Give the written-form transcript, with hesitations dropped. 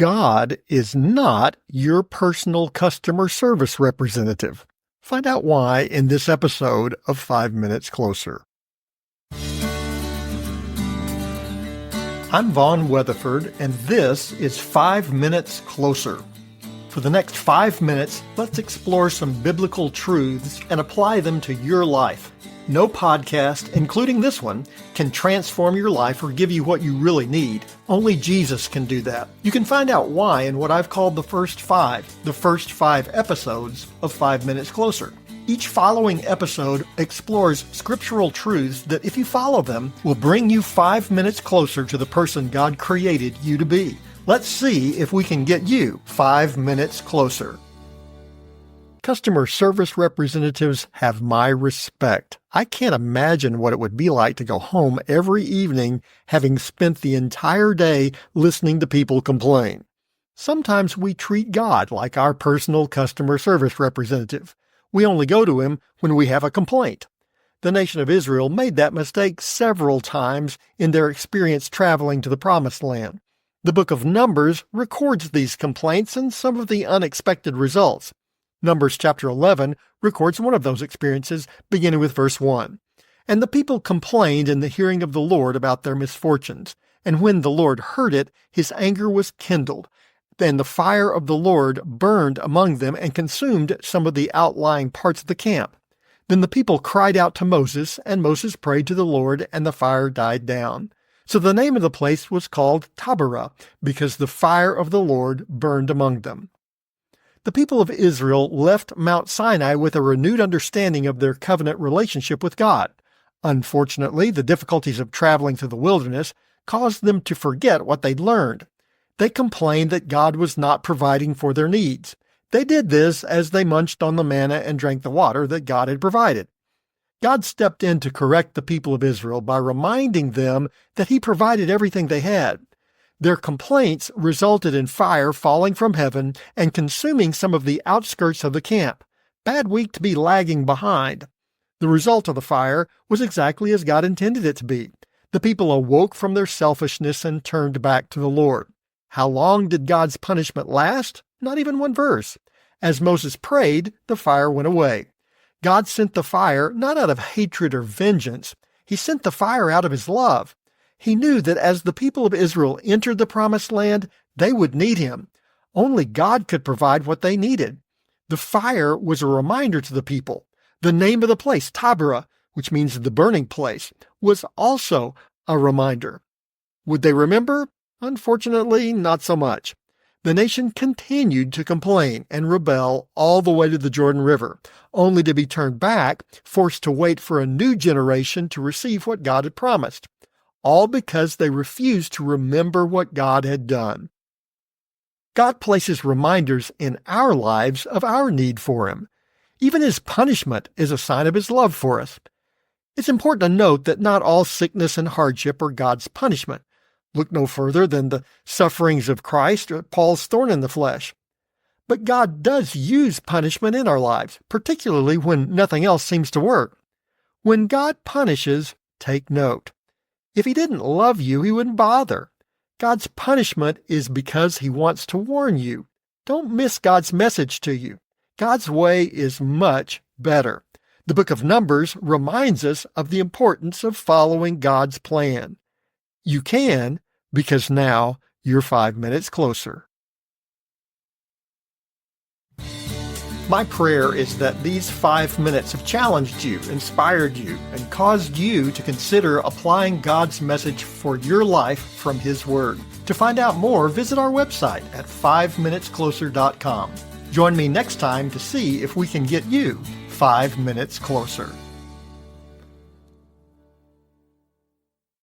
God is not your personal customer service representative. Find out why in this episode of 5 Minutes Closer. I'm Vaughn Weatherford, and this is 5 Minutes Closer. For the next 5 minutes, let's explore some biblical truths and apply them to your life. No podcast, including this one, can transform your life or give you what you really need. Only Jesus can do that. You can find out why in what I've called the first five episodes of 5 Minutes Closer. Each following episode explores scriptural truths that, if you follow them, will bring you 5 minutes closer to the person God created you to be. Let's see if we can get you 5 minutes closer. Customer service representatives have my respect. I can't imagine what it would be like to go home every evening having spent the entire day listening to people complain. Sometimes we treat God like our personal customer service representative. We only go to him when we have a complaint. The nation of Israel made that mistake several times in their experience traveling to the Promised Land. The book of Numbers records these complaints and some of the unexpected results. Numbers chapter 11 records one of those experiences, beginning with verse 1. And the people complained in the hearing of the Lord about their misfortunes. And when the Lord heard it, his anger was kindled. Then the fire of the Lord burned among them and consumed some of the outlying parts of the camp. Then the people cried out to Moses, and Moses prayed to the Lord, and the fire died down. So the name of the place was called Taberah, because the fire of the Lord burned among them. The people of Israel left Mount Sinai with a renewed understanding of their covenant relationship with God. Unfortunately, the difficulties of traveling through the wilderness caused them to forget what they'd learned. They complained that God was not providing for their needs. They did this as they munched on the manna and drank the water that God had provided. God stepped in to correct the people of Israel by reminding them that he provided everything they had. Their complaints resulted in fire falling from heaven and consuming some of the outskirts of the camp. Bad week to be lagging behind. The result of the fire was exactly as God intended it to be. The people awoke from their selfishness and turned back to the Lord. How long did God's punishment last? Not even one verse. As Moses prayed, the fire went away. God sent the fire not out of hatred or vengeance. He sent the fire out of his love. He knew that as the people of Israel entered the Promised Land, they would need him. Only God could provide what they needed. The fire was a reminder to the people. The name of the place, Taberah, which means the burning place, was also a reminder. Would they remember? Unfortunately, not so much. The nation continued to complain and rebel all the way to the Jordan River, only to be turned back, forced to wait for a new generation to receive what God had promised. All because they refused to remember what God had done. God places reminders in our lives of our need for him. Even his punishment is a sign of his love for us. It's important to note that not all sickness and hardship are God's punishment. Look no further than the sufferings of Christ or Paul's thorn in the flesh. But God does use punishment in our lives, particularly when nothing else seems to work. When God punishes, take note. If he didn't love you, he wouldn't bother. God's punishment is because he wants to warn you. Don't miss God's message to you. God's way is much better. The book of Numbers reminds us of the importance of following God's plan. You can, because now you're 5 minutes closer. My prayer is that these 5 minutes have challenged you, inspired you, and caused you to consider applying God's message for your life from his word. To find out more, visit our website at 5minutescloser.com. Join me next time to see if we can get you 5 minutes closer.